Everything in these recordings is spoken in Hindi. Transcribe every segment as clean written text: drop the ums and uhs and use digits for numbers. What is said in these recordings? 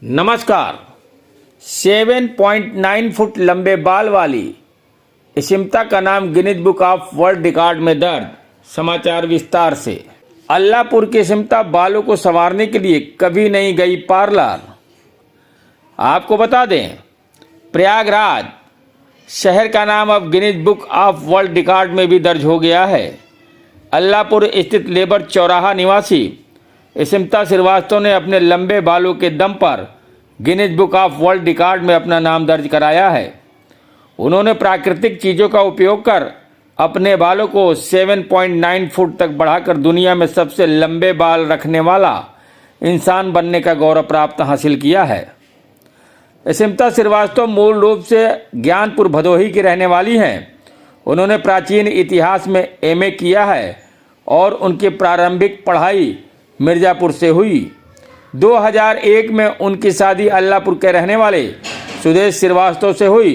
नमस्कार। 7.9 फुट लंबे बाल वाली इशिम्ता का नाम Guinness book of world record में दर्ज। समाचार विस्तार से। अल्लाहपुर की इशिम्ता बालों को संवारने के लिए कभी नहीं गई पार्लर। आपको बता दें, प्रयागराज शहर का नाम अब Guinness book of world record में भी दर्ज हो गया है। अल्लाहपुर स्थित लेबर चौराहा निवासी इशिम्ता श्रीवास्तव ने अपने लंबे बालों के दम पर Guinness book of world record में अपना नाम दर्ज कराया है। उन्होंने प्राकृतिक चीज़ों का उपयोग कर अपने बालों को 7.9 फुट तक बढ़ाकर दुनिया में सबसे लंबे बाल रखने वाला इंसान बनने का गौरव प्राप्त हासिल किया है। इशिम्ता श्रीवास्तव मूल रूप से ज्ञानपुर भदोही की रहने वाली हैं। उन्होंने प्राचीन इतिहास में एमए किया है और उनकी प्रारंभिक पढ़ाई मिर्ज़ापुर से हुई। 2001 में उनकी शादी अल्लाहपुर के रहने वाले सुदेश श्रीवास्तव से हुई।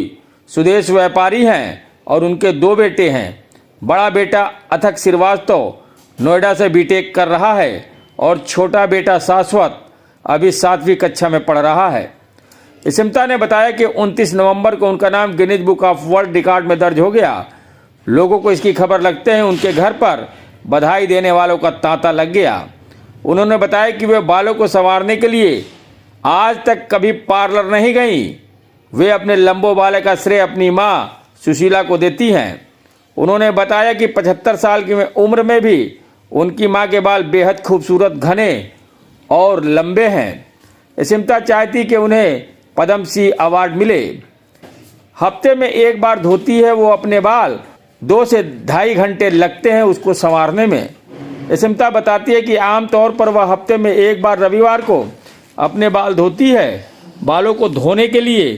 सुदेश व्यापारी हैं और उनके 2 बेटे हैं। बड़ा बेटा अथक श्रीवास्तव नोएडा से बीटेक कर रहा है और छोटा बेटा शाश्वत अभी 7वीं कक्षा में पढ़ रहा है। इशिम्ता ने बताया कि 29 नवंबर को उनका नाम Guinness book of world record में दर्ज हो गया। लोगों को इसकी खबर लगते हैं उनके घर पर बधाई देने वालों का तांता लग गया। उन्होंने बताया कि वे बालों को संवारने के लिए आज तक कभी पार्लर नहीं गई। वे अपने लंबो बाल का श्रेय अपनी मां सुशीला को देती हैं। उन्होंने बताया कि 75 साल की उम्र में भी उनकी मां के बाल बेहद खूबसूरत, घने और लंबे हैं। इशिम्ता चाहती कि उन्हें पद्मश्री अवार्ड मिले। हफ्ते में एक बार धोती है वो अपने बाल। 2 से ढाई घंटे लगते हैं उसको संवारने में। इशिम्ता बताती है कि आमतौर पर वह हफ्ते में एक बार रविवार को अपने बाल धोती है। बालों को धोने के लिए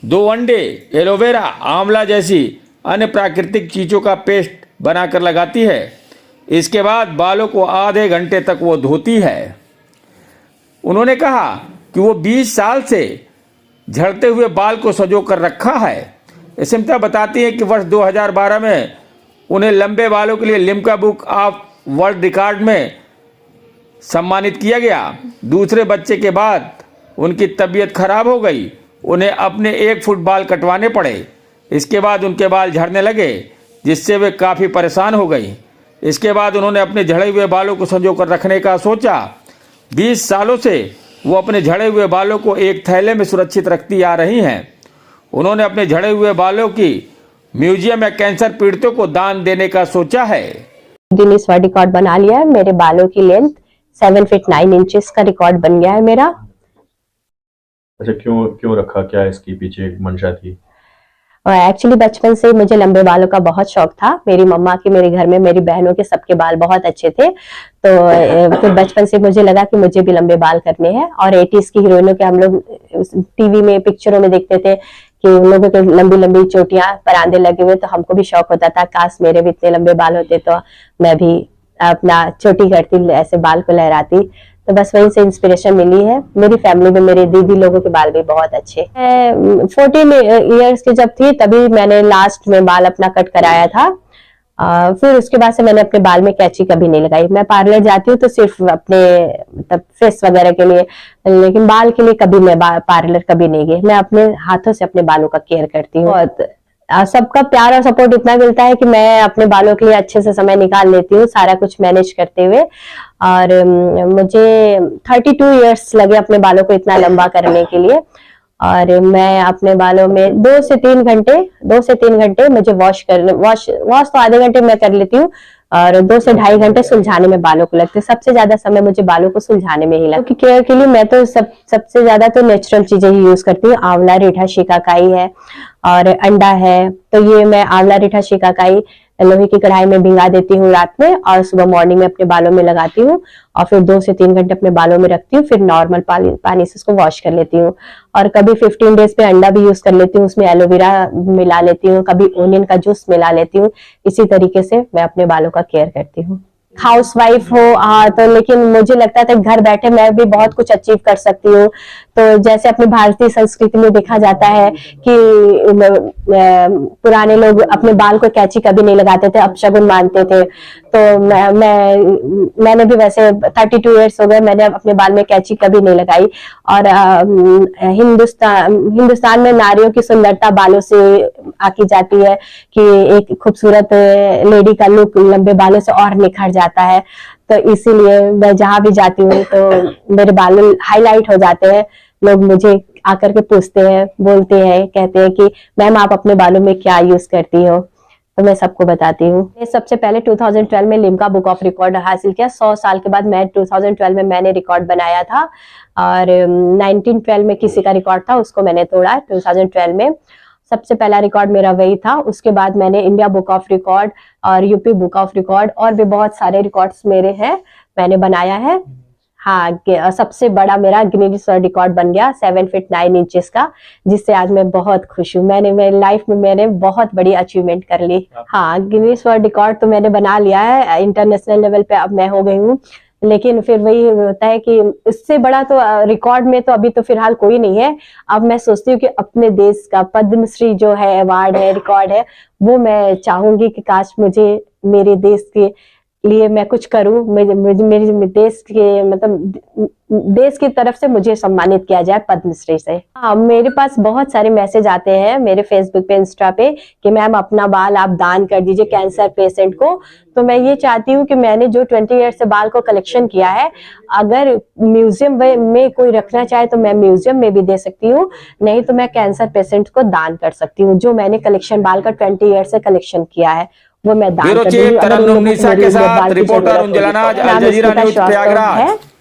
2 अंडे, एलोवेरा, आंवला जैसी अन्य प्राकृतिक चीज़ों का पेस्ट बनाकर लगाती है। इसके बाद बालों को आधे घंटे तक वो धोती है। उन्होंने कहा कि वो 20 साल से झड़ते हुए बाल को संजो कर रखा है। इशिम्ता बताती है कि वर्ष 2012 में उन्हें लंबे बालों के लिए Limca book of world record में सम्मानित किया गया। दूसरे बच्चे के बाद उनकी तबीयत खराब हो गई। उन्हें अपने 1 फुट बाल कटवाने पड़े। इसके बाद उनके बाल झड़ने लगे जिससे वे काफ़ी परेशान हो गई। इसके बाद उन्होंने अपने झड़े हुए बालों को संजो कर रखने का सोचा। 20 सालों से वो अपने झड़े हुए बालों को एक थैले में सुरक्षित रखती आ रही हैं। उन्होंने अपने झड़े हुए बालों की म्यूजियम या कैंसर पीड़ितों को दान देने का सोचा है। गिनीज वर्ल्ड रिकॉर्ड बना लिया है। मेरे बालों की लेंथ 7 फीट 9 इंचेस का रिकॉर्ड बन गया है मेरा। अच्छा, क्यों रखा? क्या इसकी पीछे एक मंशा थी? एक्चुअली बचपन से मुझे लंबे बालों का बहुत शौक था। मेरी मम्मा के, मेरे घर में मेरी बहनों के सबके बाल बहुत अच्छे थे, तो फिर बचपन से मुझे लगा कि मुझे भी लंबे बाल करने हैं। और 80s की हीरोइनों के हम लोग टीवी में, पिक्चरों में देखते थे कि उन लोगों के लंबी लंबी चोटियां, परांदे लगे हुए, तो हमको भी शौक होता था काश मेरे भी इतने लंबे बाल होते तो मैं भी अपना चोटी करती, ऐसे बाल को लहराती। तो बस वहीं से इंस्पिरेशन मिली है। मेरी फैमिली में मेरे दीदी लोगों के बाल भी बहुत अच्छे। 14 इयर्स की जब थी तभी मैंने लास्ट में बाल अपना कट कराया था। फिर उसके बाद से मैंने अपने बाल में कैंची कभी नहीं लगाई। मैं पार्लर जाती हूँ तो सिर्फ अपने मतलब फेस वगैरह के लिए, लेकिन बाल के लिए कभी मैं पार्लर कभी नहीं गई। मैं अपने हाथों से अपने बालों का केयर करती हूँ। सबका प्यार और सपोर्ट इतना मिलता है कि मैं अपने बालों के लिए अच्छे से समय निकाल लेती हूँ, सारा कुछ मैनेज करते हुए। और मुझे 32 इयर्स लगे अपने बालों को इतना लंबा करने के लिए। और मैं अपने बालों में 2 से 3 घंटे मुझे वॉश तो आधे घंटे में कर लेती हूँ और 2 से ढाई घंटे सुलझाने में बालों को लगते हैं। सबसे ज्यादा समय मुझे बालों को सुलझाने में ही लगता है। क्योंकि केयर के लिए मैं तो सबसे ज्यादा तो नेचुरल चीजें ही यूज करती हूँ। आंवला, रीठा, शिकाकाई है और अंडा है। तो ये मैं आंवला, रीठा, शिकाकाई लोहे की कढ़ाई में भिंगा देती हूँ रात में और सुबह मॉर्निंग में अपने बालों में लगाती हूँ और फिर 2 से 3 घंटे अपने बालों में रखती हूँ। फिर नॉर्मल पानी से उसको वॉश कर लेती हूँ। और कभी 15 डेज पे अंडा भी यूज कर लेती हूँ, उसमें एलोवेरा मिला लेती हूँ, कभी ओनियन का जूस मिला लेती हूँ। इसी तरीके से मैं अपने बालों का केयर करती हूँ। हाउसवाइफ हो, तो लेकिन मुझे लगता था घर बैठे मैं भी बहुत कुछ अचीव कर सकती हूँ। तो जैसे अपनी भारतीय संस्कृति में देखा जाता है कि पुराने लोग अपने बाल को कैंची कभी नहीं लगाते थे, अपशगुन मानते थे। तो मैंने भी वैसे 32 इयर्स हो गए, मैंने अपने बाल में कैंची कभी नहीं लगाई। और हिंदुस्तान में नारियों की सुंदरता बालों से आकी जाती है कि एक खूबसूरत लेडी का लुक लंबे बालों से और निखर जाता है। तो इसीलिए मैं जहां भी जाती हूँ तो मेरे बाल हाईलाइट हो जाते हैं। लोग मुझे आकर के पूछते हैं, बोलते हैं, कहते हैं कि मैम आप अपने बालों में क्या यूज करती हो, तो मैं सबको बताती हूँ। सबसे पहले 2012 में लिम्का बुक ऑफ रिकॉर्ड हासिल किया। 100 साल के बाद मैं 2012 में मैंने रिकॉर्ड बनाया था, और 1912 में किसी का रिकॉर्ड था, उसको मैंने तोड़ा 2012 में। सबसे पहला रिकॉर्ड मेरा वही था। उसके बाद मैंने इंडिया बुक ऑफ रिकॉर्ड और यूपी बुक ऑफ रिकॉर्ड और भी बहुत सारे रिकॉर्ड्स मेरे हैं, मैंने बनाया है। हाँ, सबसे बड़ा मेरा गिनीज वर्ल्ड रिकॉर्ड बन गया 7 फीट 9 इंचेस का, जिससे आज मैं बहुत खुश हूँ। मैंने मेरी लाइफ में मैंने बहुत बड़ी अचीवमेंट कर ली। हाँ, गिनीज वर्ल्ड रिकॉर्ड तो मैंने बना लिया है, इंटरनेशनल लेवल पे अब मैं हो गई हूँ। लेकिन फिर वही होता है कि इससे बड़ा तो रिकॉर्ड में तो अभी तो फिलहाल कोई नहीं है। अब मैं सोचती हूँ कि अपने देश का पद्मश्री जो है अवार्ड है, रिकॉर्ड है, वो मैं चाहूंगी कि काश मुझे मेरे देश के लिए मैं कुछ करूं, मेरे देश के मतलब देश की तरफ से मुझे सम्मानित किया जाए पद्मश्री से। हाँ, मेरे पास बहुत सारे मैसेज आते हैं मेरे फेसबुक पे, इंस्टा पे कि मैम अपना बाल आप दान कर दीजिए कैंसर पेशेंट को। तो मैं ये चाहती हूँ कि मैंने जो 20 ईयर से बाल को कलेक्शन किया है, अगर म्यूजियम में कोई रखना चाहे तो मैं म्यूजियम में भी दे सकती हूँ, नहीं तो मैं कैंसर पेशेंट को दान कर सकती हूँ। जो मैंने कलेक्शन बाल का 20 ईयर से कलेक्शन किया है वो मैं दान ब्यूरो कर चीफ दूंगी। अगर उन लोगों को तरन्नुम निसा मेरी के बाल साथ की रिपोर्टर जरूरत होगी उंजलाना, तो। अल जजीरा स्मिता न्यूज श्रीवास्तव प्रयागराज। है।